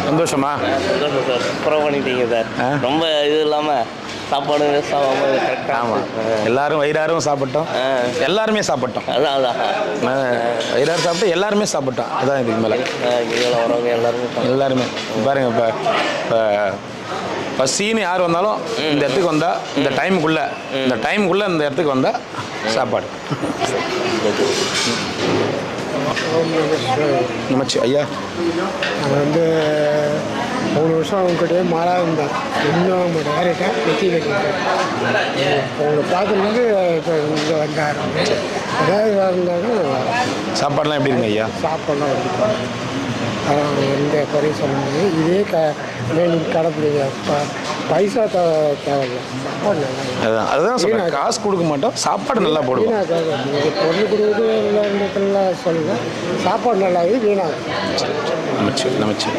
சந்தோஷமா? சந்தோஷம் சார். சூப்பராக பண்ணிட்டீங்க சார். ரொம்ப இது இல்லாமல் சாப்பாடு வேஸ்ட் ஆகாமல் கரெக்டாக. ஆமாம், எல்லாரும் வயிறாரும் சாப்பிட்டோம், எல்லாருமே சாப்பிட்டோம். அதான் வயிறாறு சாப்பிட்டு எல்லாருமே சாப்பிட்டோம். அதான் இதுக்கு மேலே இதில் வரவங்க எல்லாருமே பாருங்க. இப்போ பசின்னு யார் வந்தாலும் இந்த இடத்துக்கு வந்தால் இந்த டைமுக்குள்ளே இந்த இடத்துக்கு வந்தால் சாப்பாடு. நமச்சி ஐயா, நான் வந்து 3 வருஷம் அவங்ககிட்டயே மாறாக இருந்தேன். இன்னும் டேரெக்டாக நெத்தி கட்டிட்டேன். அவங்களை பார்க்கும்போது இப்போ இங்கே வந்தார். ஏதாவது இருந்தாலும் சாப்பாடுலாம் எப்படி இருங்க ஐயா? சாப்பாடுலாம் வந்துட்டு எந்த குறையும் சொல்ல முடியாது. இதே நீங்கள் கடைப்பிடிங்க. பைசா தேவையில்லை, சாப்பாடு நல்லா. அதுதான் சொல்லுங்கள், காசு கொடுக்க மாட்டோம், சாப்பாடு நல்லா போடுவோம். வீணாக்காக நீங்கள் பொருள் கொடுக்குறது எல்லா இடத்துலலாம் சொல்லுங்கள், சாப்பாடு நல்லா இருக்குது, வீணாகும். நமச்சி நமச்சி.